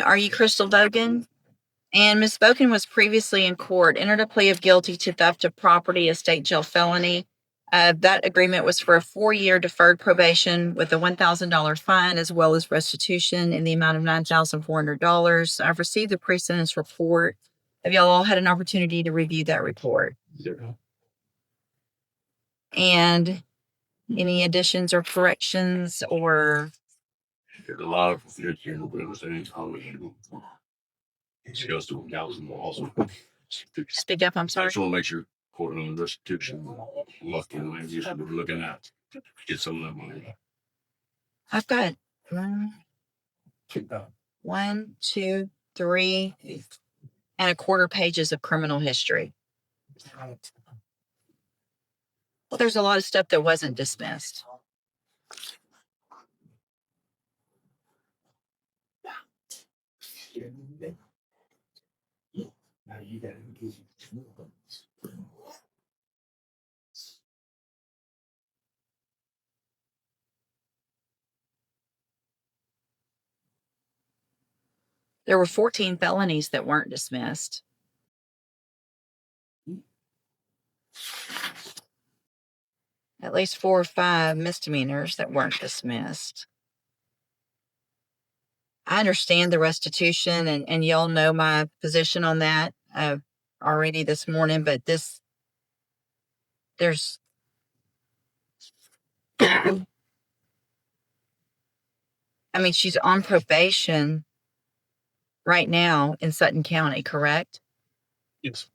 Are you Crystal Bogan? And Ms. Bogan was previously in court, entered a plea of guilty to theft of property, a state jail felony. That agreement was for a 4-year deferred probation with a $1,000 fine, as well as restitution in the amount of $9,400. I've received the pre-sentence report. Have y'all all had an opportunity to review that report? Zero. And any additions or corrections or There's a lot of confusion with any comment. She goes to council also. speak up? I'm I sorry. just want to make sure courtroom restitution, lucky and you should be looking at, get some of that money. I've got one, two, three, and a quarter pages of criminal history. Well, there's a lot of stuff that wasn't dismissed. There were 14 felonies that weren't dismissed. At least 4 or 5 misdemeanors that weren't dismissed. I understand the restitution, and y'all know my position on that already this morning, but there's I mean, she's on probation right now in Sutton County, correct? Yes.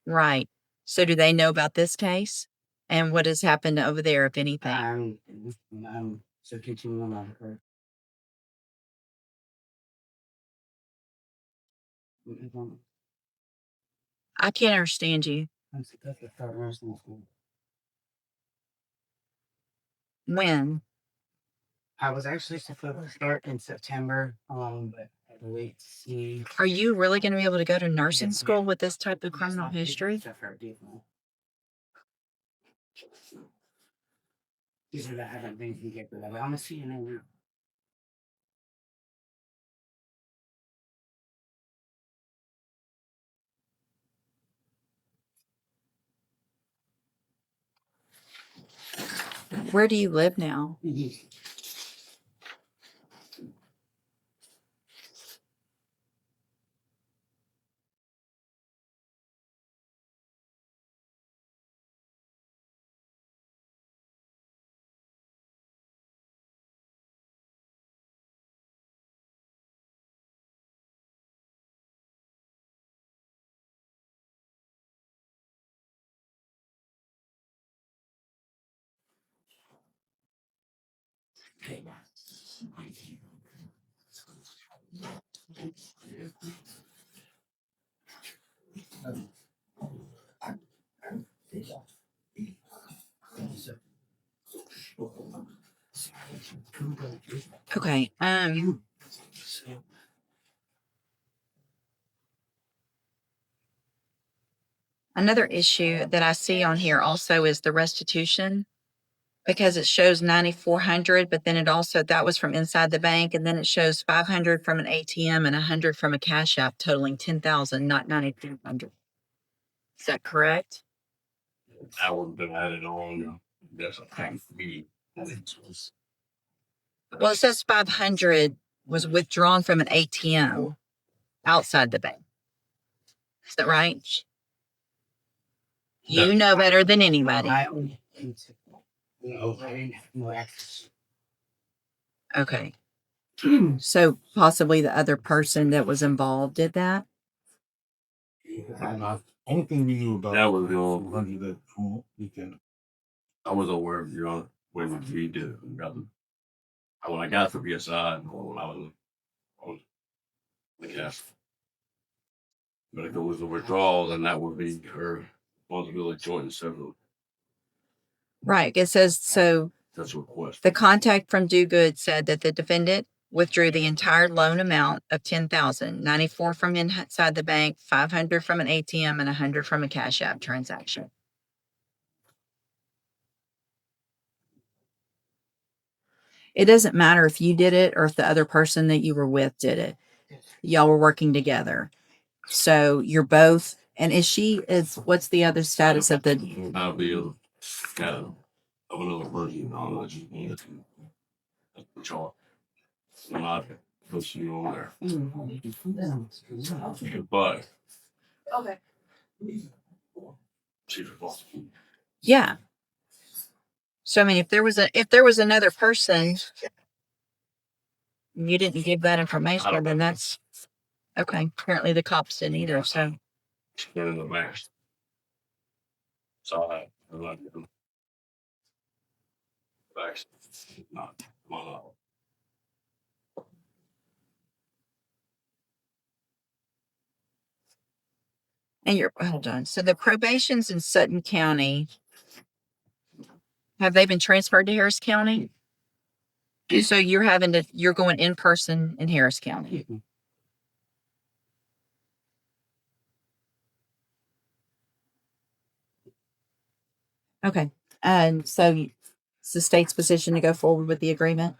Right. So do they know about this case? And what has happened over there, if anything? So continue on her. I can't understand you. When? I was actually supposed to start in September, but I had to wait to see. Are you really going to be able to go to nursing school with this type of criminal history? These are the haven't been to get rid of. I'm gonna see you now. Where do you live now? Okay. Another issue that I see on here also is the restitution, because it shows 9,400, but then it also, that was from inside the bank, and then it shows 500 from an ATM and 100 from a cash app, totaling 10,000, not 9,400. Is that correct? I would have been added on. That's a thing for me. Well, it says 500 was withdrawn from an ATM outside the bank. Is that right? You know better than anybody. Okay. So possibly the other person that was involved did that? Anything you knew about That was the old 100 that you can. I was aware of your honor when we did it. When I got to BSI, when I was yeah. But if it was a withdrawal, then that would be her responsibility joint and several. Right. It says, so That's a request. the contact from Do Good said that the defendant withdrew the entire loan amount of 10,000, 94 from inside the bank, 500 from an ATM, and 100 from a Cash App transaction. It doesn't matter if you did it or if the other person that you were with did it. Y'all were working together. So you're both, and what's the other status of the, I'll be able to of another person on what you need to chart. I'm not pushing you on there. But okay. she's responsible. Yeah. So, I mean, if there was another person, and you didn't give that information, then that's okay. Apparently the cops didn't either. So, She's in the back. So I'm not giving back. Not one of and hold on. So the probations in Sutton County, have they been transferred to Harris County? So you're going in person in Harris County. Okay. And so it's the state's position to go forward with the agreement?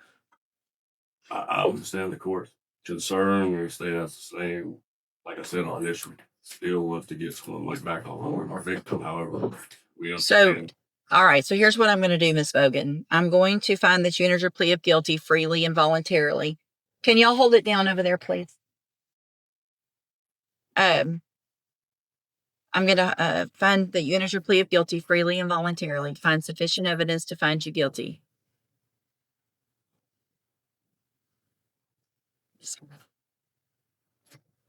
I understand the court's concern. We stay as the same. Like I said, our initial deal was to get someone like back on our victim. However, we understand. All right. So here's what I'm going to do, Ms. Bogan. I'm going to find that you entered your plea of guilty freely and voluntarily. Can y'all hold it down over there, please? I'm going to find that you entered your plea of guilty freely and voluntarily. Find sufficient evidence to find you guilty.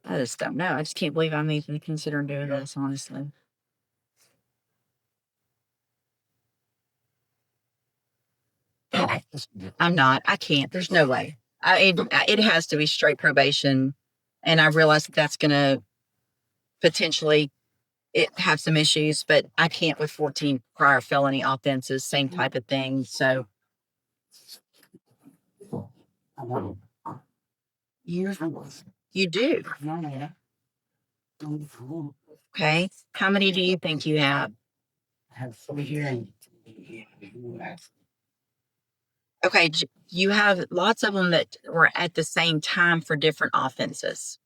I just don't know. I just can't believe I'm even considering doing this, honestly. I'm not. I can't. There's no way. It has to be straight probation. And I realize that's going to potentially have some issues, but I can't with 14 prior felony offenses, same type of thing. So you do. Okay. How many do you think you have? I have 4 here. Okay. You have lots of them that were at the same time for different offenses.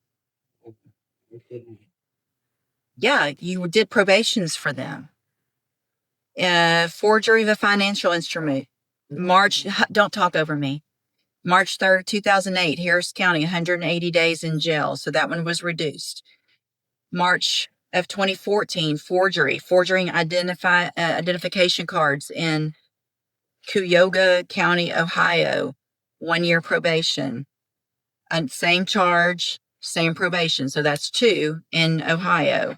Yeah, you did probations for them. Forgery of a financial instrument. Don't talk over me. March 3rd, 2008, Harris County, 180 days in jail. So that one was reduced. March of 2014, forging identification cards in Cuyahoga County, Ohio, 1 year probation. And same charge, same probation. So that's 2 in Ohio.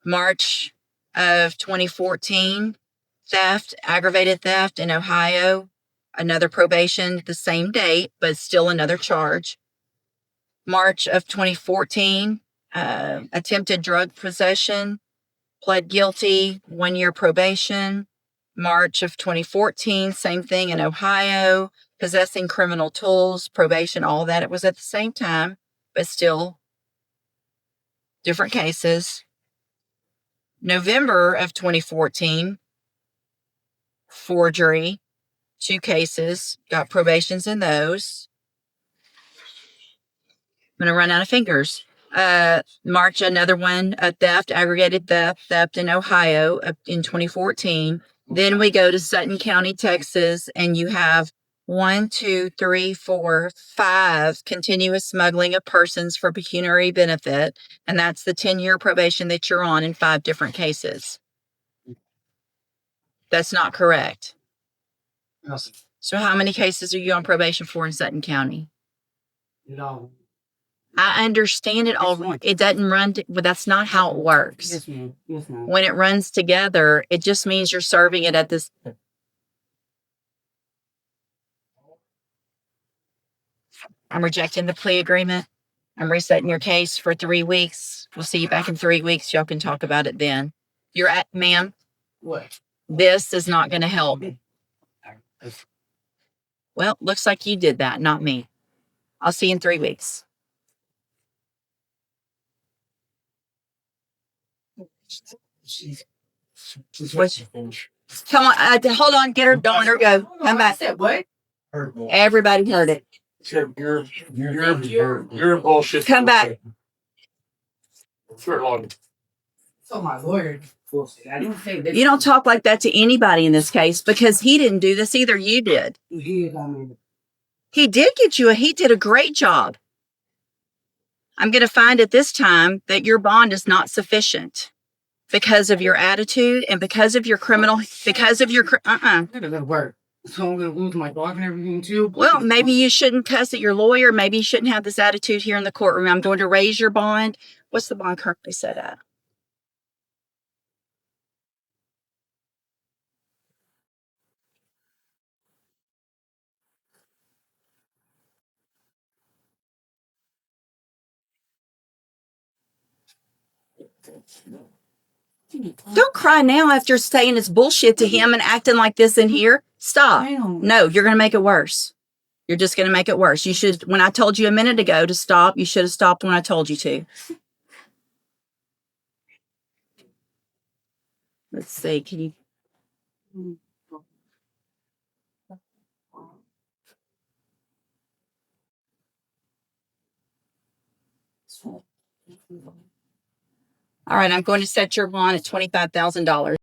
March of 2014, aggravated theft in Ohio, another probation, the same date, but still another charge. March of 2014, attempted drug possession, pled guilty, 1 year probation. March of 2014, same thing in Ohio, possessing criminal tools, probation, all that. It was at the same time, but still different cases. November of 2014, forgery, 2 cases, got probations in those. I'm going to run out of fingers. March, another one, a aggravated theft in Ohio in 2014. Then we go to Sutton County, Texas, and you have 1, 2, 3, 4, 5 continuous smuggling of persons for pecuniary benefit. And that's the 10-year probation that you're on in 5 different cases. That's not correct. Yes. So how many cases are you on probation for in Sutton County? No. I understand it all. It doesn't run, but that's not how it works. Yes, ma'am. Yes, ma'am. When it runs together, it just means you're serving it at this. I'm rejecting the plea agreement. I'm resetting your case for 3 weeks. We'll see you back in 3 weeks. Y'all can talk about it then. Ma'am, What? this is not going to help. Well, looks like you did that, not me. I'll see you in 3 weeks. Come on, hold on, get her, don't let her go. Come back. I said what? Everybody heard it. You're bullshit. Come back. So my lawyer. I didn't say this. You don't talk like that to anybody in this case because he didn't do this either. You did. He is on me. He did get you. He did a great job. I'm going to find at this time that your bond is not sufficient because of your attitude and because of your criminal, because of your, I gotta work. So I'm gonna lose my dog and everything too. Well, maybe you shouldn't cuss at your lawyer. Maybe you shouldn't have this attitude here in the courtroom. I'm going to raise your bond. What's the bond currently set at? Don't cry now after saying it's bullshit to him and acting like this in here. Stop. No, you're going to make it worse. You're just going to make it worse. You should, when I told you a minute ago to stop, you should have stopped when I told you to. Let's see. Can you? All right. I'm going to set your bond at $25,000.